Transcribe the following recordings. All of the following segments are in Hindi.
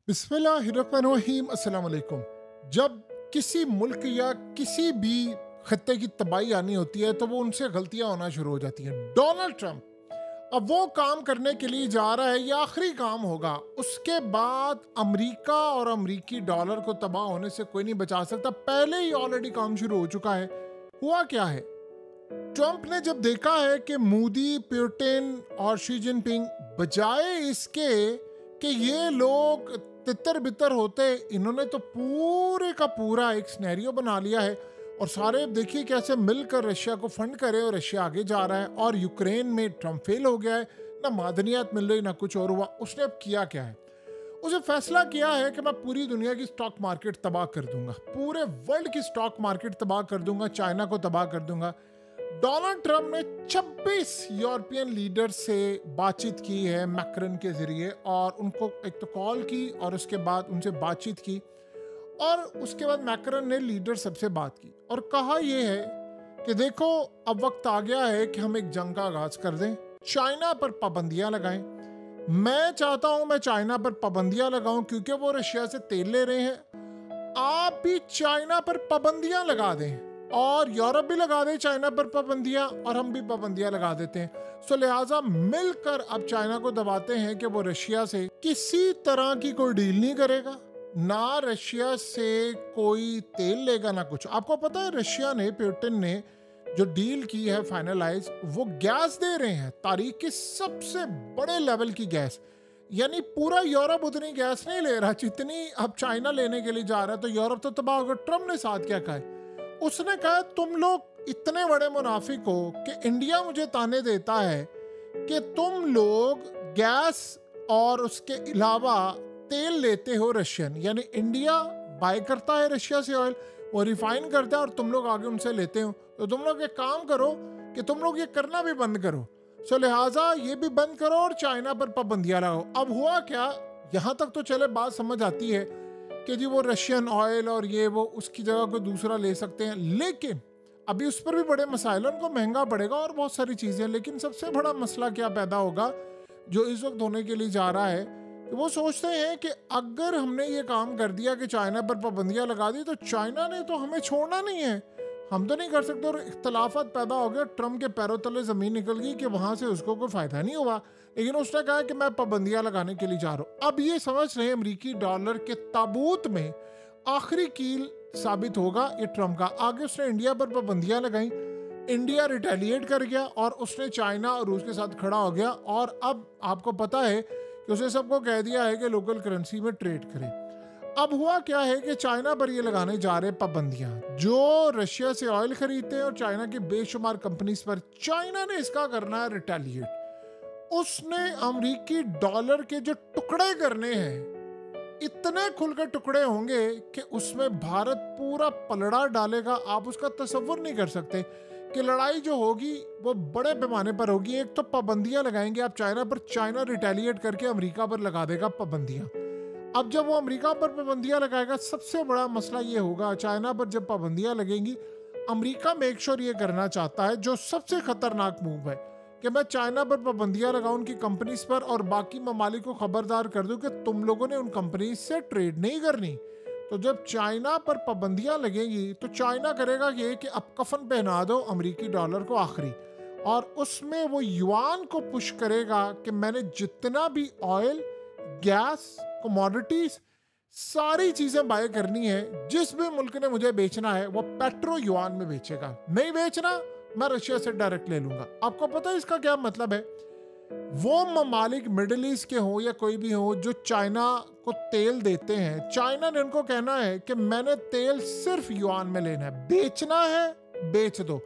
बिस्मिल्लाहिर्रहमानिर्रहीम अस्सलाम वालेकुम। जब किसी मुल्क या किसी भी खत्ते की तबाही आनी होती है तो वो उनसे गलतियां होना शुरू हो जाती हैं। डोनाल्ड ट्रंप अब वो काम करने के लिए जा रहा है, ये आखिरी काम होगा। उसके बाद अमेरिका और अमेरिकी डॉलर को तबाह होने से कोई नहीं बचा सकता। पहले ही ऑलरेडी काम शुरू हो चुका है। हुआ क्या है, ट्रंप ने जब देखा है कि मोदी, पुतिन और शी जिनपिंग बजाय इसके कि ये लोग तितर बितर होते, इन्होंने तो पूरे का पूरा एक सिनेरियो बना लिया है और सारे देखिए कैसे मिलकर रशिया को फंड करे और रशिया आगे जा रहा है। और यूक्रेन में ट्रंप फेल हो गया है, ना मादनियात मिल रही ना कुछ और हुआ। उसने अब किया क्या है, उसे फैसला किया है कि मैं पूरी दुनिया की स्टॉक मार्केट तबाह कर दूंगा, पूरे वर्ल्ड की स्टॉक मार्केट तबाह कर दूंगा, चाइना को तबाह कर दूंगा। डोनाल्ड ट्रंप ने 26 यूरोपियन लीडर से बातचीत की है मैक्रन के जरिए, और उनको एक तो कॉल की और उसके बाद उनसे बातचीत की। और उसके बाद मैक्रन ने लीडर सबसे बात की और कहा यह है कि देखो, अब वक्त आ गया है कि हम एक जंग का आगाज कर दें, चाइना पर पाबंदियां लगाएं। मैं चाहता हूं मैं चाइना पर पाबंदियां लगाऊं क्योंकि वो रशिया से तेल ले रहे हैं। आप भी चाइना पर पाबंदियां लगा दें और यूरोप भी लगा दे चाइना पर पाबंदियां, और हम भी पाबंदियां लगा देते हैं। सो लिहाजा मिलकर अब चाइना को दबाते हैं कि वो रशिया से किसी तरह की कोई डील नहीं करेगा, ना रशिया से कोई तेल लेगा ना कुछ। आपको पता है रशिया ने, पुतिन ने जो डील की है फाइनलाइज, वो गैस दे रहे हैं, तारीख की सबसे बड़े लेवल की गैस। यानी पूरा यूरोप उतनी गैस नहीं ले रहा जितनी अब चाइना लेने के लिए जा रहा है। तो यूरोप तो तबाह होगा। ट्रंप ने साथ क्या कहा है, उसने कहा तुम लोग इतने बड़े मुनाफिक हो कि इंडिया मुझे ताने देता है कि तुम लोग गैस और उसके अलावा तेल लेते हो रशियन, यानी इंडिया बाय करता है रशिया से ऑयल, वो रिफाइन करता है और तुम लोग आगे उनसे लेते हो। तो तुम लोग एक काम करो कि तुम लोग ये करना भी बंद करो। सो लिहाजा ये भी बंद करो और चाइना पर पाबंदियां लगाओ। अब हुआ क्या, यहां तक तो चले बात समझ आती है कि जी वो रशियन ऑयल और ये वो उसकी जगह को दूसरा ले सकते हैं, लेकिन अभी उस पर भी बड़े मसाइल, उनको महंगा पड़ेगा और बहुत सारी चीज़ें। लेकिन सबसे बड़ा मसला क्या पैदा होगा जो इस वक्त होने के लिए जा रहा है, कि वो सोचते हैं कि अगर हमने ये काम कर दिया कि चाइना पर पाबंदियां लगा दी तो चाइना ने तो हमें छोड़ना नहीं है, हम तो नहीं कर सकते। और इख्तलाफात पैदा हो गया, ट्रंप के पैरों तले ज़मीन निकल गई कि वहाँ से उसको कोई फ़ायदा नहीं हुआ। लेकिन उसने कहा कि मैं पाबंदियां लगाने के लिए जा रहा हूँ। अब ये समझ रहे हैं अमरीकी डॉलर के ताबूत में आखिरी कील साबित होगा ये ट्रंप का। आगे उसने इंडिया पर पाबंदियां लगाई, इंडिया रिटेलिएट कर गया और उसने चाइना और रूस के साथ खड़ा हो गया। और अब आपको पता है कि उसने सबको कह दिया है कि लोकल करेंसी में ट्रेड करें। अब हुआ क्या है कि चाइना पर ये लगाने जा रहे पाबंदियां, जो रशिया से ऑयल खरीदते हैं और चाइना की बेशुमार कंपनीज पर। चाइना ने इसका करना है रिटेलिएट। उसने अमेरिकी डॉलर के जो टुकड़े करने हैं, इतने खुल के टुकड़े होंगे कि उसमें भारत पूरा पलड़ा डालेगा। आप उसका तसव्वुर नहीं कर सकते कि लड़ाई जो होगी वो बड़े पैमाने पर होगी। एक तो पाबंदियां लगाएंगे आप चाइना पर, चाइना रिटेलिएट करके अमेरिका पर लगा देगा पाबंदियां। अब जब वो अमेरिका पर पाबंदियां लगाएगा, सबसे बड़ा मसला ये होगा, चाइना पर जब पाबंदियां लगेंगी, अमेरिका मेक श्योर ये करना चाहता है, जो सबसे खतरनाक मूव है, कि मैं चाइना पर पाबंदियां लगाऊं उनकी कंपनीज पर और बाकी ममालिक को खबरदार कर दूं कि तुम लोगों ने उन कंपनीज से ट्रेड नहीं करनी। तो जब चाइना पर पाबंदियां लगेंगी तो चाइना करेगा ये कि अब कफन पहना दो अमेरिकी डॉलर को आखिरी, और उसमें वो युआन को पुश करेगा कि मैंने जितना भी ऑयल, गैस, कमोडिटीज, सारी चीजें बाय करनी है, जिस भी मुल्क ने मुझे बेचना है वो पेट्रो युआन में बेचेगा। नहीं बेचना, मैं रशिया से डायरेक्ट ले लूंगा। आपको पता है इसका क्या मतलब है, वो ममालिक मिडिल ईस्ट के हो या कोई भी हो जो चाइना को तेल देते हैं, चाइना ने उनको कहना है कि मैंने तेल सिर्फ युआन में लेना है, बेचना है बेच दो,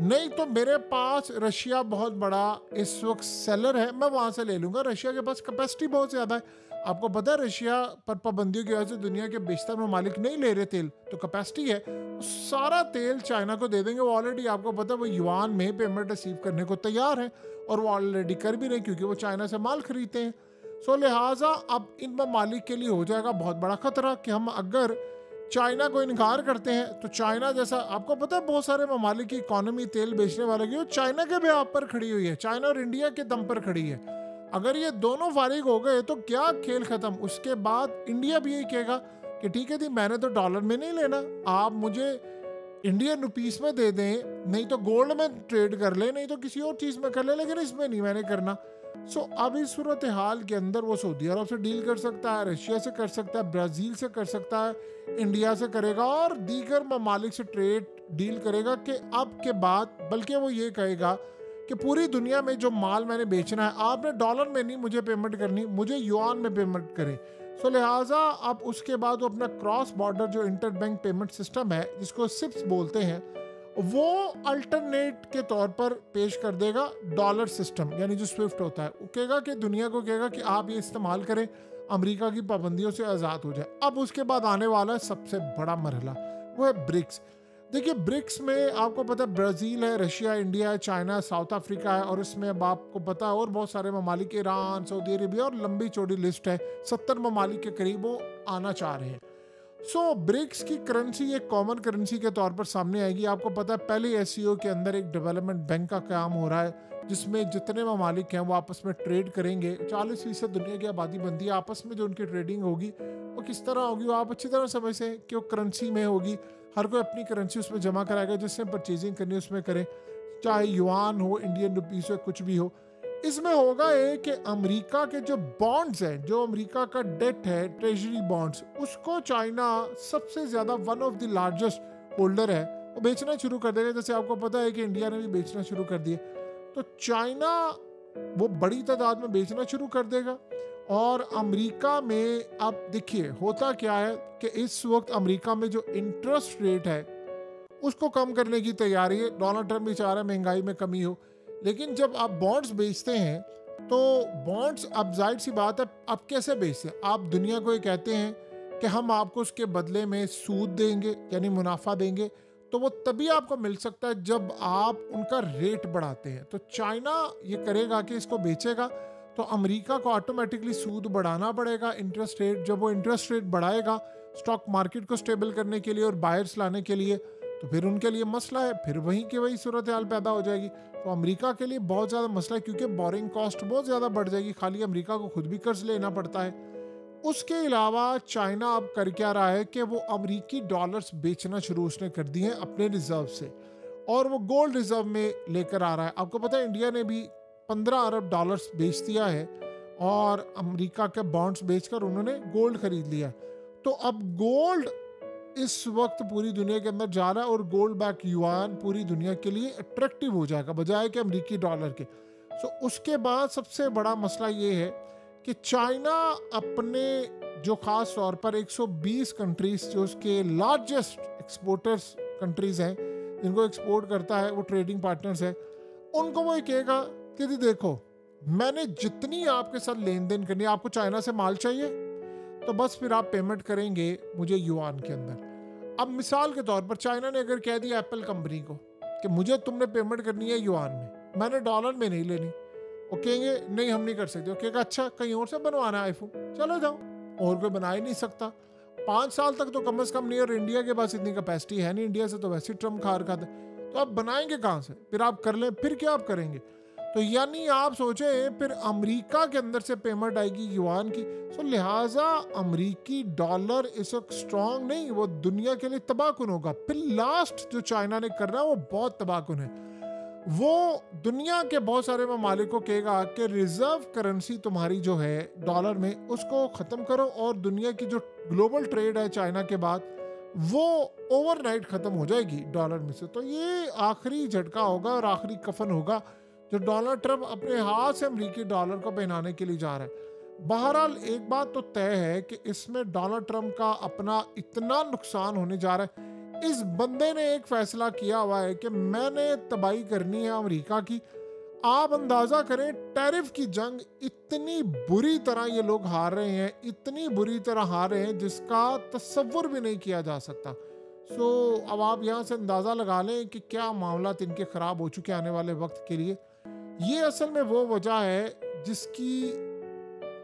नहीं तो मेरे पास रशिया बहुत बड़ा इस वक्त सेलर है, मैं वहां से ले लूंगा। रशिया के पास कैपेसिटी बहुत ज्यादा है। आपको पता है रशिया पर पाबंदियों की वजह से दुनिया के बेशतर ममालिक नहीं ले रहे तेल, तो कैपेसिटी है, सारा तेल चाइना को दे देंगे। वो ऑलरेडी आपको पता है वो युआन में पेमेंट रिसीव करने को तैयार है और वो ऑलरेडी कर भी रहे क्योंकि वो चाइना से माल खरीदते हैं। सो लिहाजा अब इन ममालिक के लिए हो जाएगा बहुत बड़ा खतरा कि हम अगर चाइना को इनकार करते हैं तो चाइना जैसा, आपको पता है बहुत सारे ममालिक की इकोनॉमी तेल बेचने वाले की चाइना के बेहाव पर खड़ी हुई है, चाइना और इंडिया के दम पर खड़ी है। अगर ये दोनों फारिग हो गए तो क्या खेल खत्म। उसके बाद इंडिया भी यही कहेगा कि ठीक है जी, मैंने तो डॉलर में नहीं लेना, आप मुझे इंडियन रुपीस में दे दें, नहीं तो गोल्ड में ट्रेड कर ले, नहीं तो किसी और चीज़ में कर ले, लेकिन इसमें नहीं मैंने करना। सो अब इस सूरत हाल के अंदर वो सऊदी अरब से डील कर सकता है, रशिया से कर सकता है, ब्राज़ील से कर सकता है, इंडिया से करेगा और दीगर ममालिक से ट्रेड डील करेगा कि अब के बाद, बल्कि वो ये कहेगा कि पूरी दुनिया में जो माल मैंने बेचना है आपने डॉलर में नहीं मुझे पेमेंट करनी, मुझे युआन में पेमेंट करें। सो लिहाजा अब उसके बाद वो अपना क्रॉस बॉर्डर जो इंटर बैंक पेमेंट सिस्टम है जिसको सिप्स बोलते हैं, वो अल्टरनेट के तौर पर पेश कर देगा डॉलर सिस्टम, यानी जो स्विफ्ट होता है। वो कहेगा कि दुनिया को कहेगा कि आप ये इस्तेमाल करें, अमेरिका की पाबंदियों से आज़ाद हो जाए। अब उसके बाद आने वाला है सबसे बड़ा मरहला, वो है ब्रिक्स। देखिए ब्रिक्स में आपको पता है ब्राज़ील है, रशिया, इंडिया है, चाइना, साउथ अफ्रीका है, और इसमें अब आपको पता है और बहुत सारे ममालिक, ईरान, सऊदी अरेबिया, और लंबी चौड़ी लिस्ट है, 70 ममालिक के करीब वो आना चाह रहे हैं। सो ब्रिक्स की करेंसी एक कॉमन करेंसी के तौर पर सामने आएगी। आपको पता है पहले एससीओ के अंदर एक डेवलपमेंट बैंक का काम हो रहा है जिसमें जितने ममालिक हैं वो आपस में ट्रेड करेंगे। 40% दुनिया की आबादी बनती है, आपस में जो उनकी ट्रेडिंग होगी वो किस तरह होगी वो आप अच्छी तरह समझते हैं कि वो करेंसी में होगी। हर कोई अपनी करेंसी उसमें जमा कराएगा, जिससे परचेजिंग करनी उसमें करें, चाहे युआन हो, इंडियन रुपीस हो, कुछ भी हो। इसमें होगा ये कि अमेरिका के जो बॉन्ड्स हैं, जो अमेरिका का डेट है, ट्रेजरी बॉन्ड्स, उसको चाइना सबसे ज़्यादा one of the largest holder है, वो बेचना शुरू कर देगा। जैसे आपको पता है कि इंडिया ने भी बेचना शुरू कर दिया, तो चाइना वो बड़ी तादाद में बेचना शुरू कर देगा। और अमेरिका में अब देखिए होता क्या है कि इस वक्त अमेरिका में जो इंटरेस्ट रेट है उसको कम करने की तैयारी है। डोनाल्ड ट्रम्प भी चाह रहा है महंगाई में कमी हो, लेकिन जब आप बॉन्ड्स बेचते हैं तो बॉन्ड्स, अब जाहिर सी बात है, आप कैसे बेचते हैं? आप दुनिया को ये कहते हैं कि हम आपको उसके बदले में सूद देंगे, यानी मुनाफा देंगे, तो वो तभी आपको मिल सकता है जब आप उनका रेट बढ़ाते हैं। तो चाइना ये करेगा कि इसको बेचेगा, तो अमेरिका को ऑटोमेटिकली सूद बढ़ाना पड़ेगा, इंटरेस्ट रेट। जब वो इंटरेस्ट रेट बढ़ाएगा स्टॉक मार्केट को स्टेबल करने के लिए और बायर्स लाने के लिए, तो फिर उनके लिए मसला है, फिर वहीं की वही सूरत हाल पैदा हो जाएगी। तो अमेरिका के लिए बहुत ज़्यादा मसला है, क्योंकि बोरिंग कॉस्ट बहुत ज़्यादा बढ़ जाएगी, खाली अमेरिका को खुद भी कर्ज लेना पड़ता है। उसके अलावा चाइना अब कर क्या रहा है कि वो अमेरिकी डॉलर्स बेचना शुरू उसने कर दिए हैं अपने रिजर्व से, और वो गोल्ड रिजर्व में लेकर आ रहा है। आपको पता है इंडिया ने भी 15 अरब डॉलर्स बेच दिया है, और अमेरिका के बॉन्ड्स बेचकर उन्होंने गोल्ड खरीद लिया है। तो अब गोल्ड इस वक्त पूरी दुनिया के अंदर जा रहा है, और गोल्ड बैक युआन पूरी दुनिया के लिए अट्रैक्टिव हो जाएगा बजाय कि अमेरिकी डॉलर के। सो उसके बाद सबसे बड़ा मसला ये है कि चाइना अपने जो ख़ास तौर पर 120 कंट्रीज जो उसके लार्जेस्ट एक्सपोर्टर्स कंट्रीज़ हैं, जिनको एक्सपोर्ट करता है, वो ट्रेडिंग पार्टनर्स हैं, उनको वो ये कहेगा कि देखो मैंने जितनी आपके साथ लेन देन करनी है, आपको चाइना से माल चाहिए तो बस फिर आप पेमेंट करेंगे मुझे युआन के अंदर। अब मिसाल के तौर पर चाइना ने अगर कह दिया एप्पल कंपनी को कि मुझे तुमने पेमेंट करनी है युआन में, मैंने डॉलर में नहीं लेनी, वो कहेंगे नहीं हम नहीं कर सकते। वो कहेगा अच्छा कहीं और से बनवाना है आईफोन, चलो जाओ, और कोई बना ही नहीं सकता। 5 साल तक तो कम से कम नहीं, और इंडिया के पास इतनी कैपेसिटी है नहीं, इंडिया से तो वैसे ही ट्रम्प खा रखा था, तो आप बनाएंगे कहाँ से? फिर आप कर लें, फिर क्या आप करेंगे? तो यानी आप सोचें फिर अमेरिका के अंदर से पेमेंट आएगी युआन की। सो लिहाजा अमेरिकी डॉलर इस वक्त स्ट्रॉन्ग नहीं, वो दुनिया के लिए तबाहकुन होगा। फिर लास्ट जो चाइना ने करना है वो बहुत तबाहकुन है, वो दुनिया के बहुत सारे ममालिक को कहेगा कि रिजर्व करेंसी तुम्हारी जो है डॉलर में, उसको ख़त्म करो, और दुनिया की जो ग्लोबल ट्रेड है चाइना के बाद वो ओवरनाइट ख़त्म हो जाएगी डॉलर में से। तो ये आखिरी झटका होगा और आखिरी कफन होगा जो डोनाल्ड ट्रम्प अपने हाथ से अमेरिकी डॉलर को पहनाने के लिए जा रहा है। बहरहाल एक बात तो तय है कि इसमें डोनाल्ड ट्रम्प का अपना इतना नुकसान होने जा रहा है। इस बंदे ने एक फैसला किया हुआ है कि मैंने तबाही करनी है अमेरिका की। आप अंदाज़ा करें टैरिफ की जंग इतनी बुरी तरह ये लोग हार रहे हैं, इतनी बुरी तरह हार रहे हैं जिसका तसव्वुर भी नहीं किया जा सकता। सो अब आप यहाँ से अंदाज़ा लगा लें कि क्या मामला इनके ख़राब हो चुके आने वाले वक्त के लिए। ये असल में वो वजह है जिसकी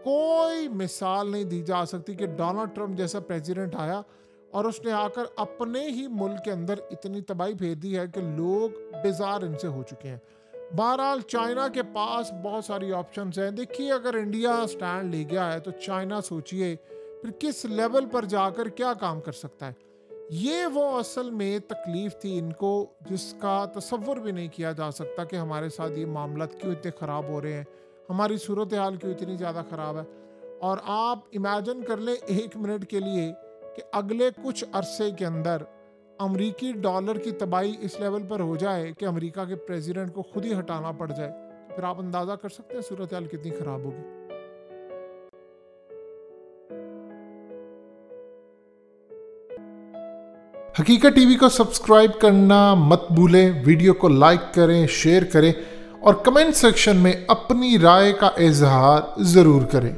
कोई मिसाल नहीं दी जा सकती कि डोनाल्ड ट्रम्प जैसा प्रेसिडेंट आया और उसने आकर अपने ही मुल्क के अंदर इतनी तबाही भेज दी है कि लोग बेजार इनसे हो चुके हैं। बहरहाल चाइना के पास बहुत सारी ऑप्शंस हैं। देखिए, अगर इंडिया स्टैंड ले गया है तो चाइना सोचिए फिर किस लेवल पर जाकर क्या काम कर सकता है। ये वो असल में तकलीफ थी इनको, जिसका तसव्वुर भी नहीं किया जा सकता कि हमारे साथ ये मामला क्यों इतने ख़राब हो रहे हैं, हमारी सूरत हाल क्यों इतनी ज़्यादा ख़राब है। और आप इमेजिन कर लें 1 मिनट के लिए कि अगले कुछ अरसे के अंदर अमरीकी डॉलर की तबाही इस लेवल पर हो जाए कि अमेरिका के प्रेसिडेंट को खुद ही हटाना पड़ जाए, तो फिर आप अंदाज़ा कर सकते हैं सूरत हाल कितनी ख़राब होगी। हकीकत टीवी को सब्सक्राइब करना मत भूलें, वीडियो को लाइक करें, शेयर करें और कमेंट सेक्शन में अपनी राय का इजहार ज़रूर करें।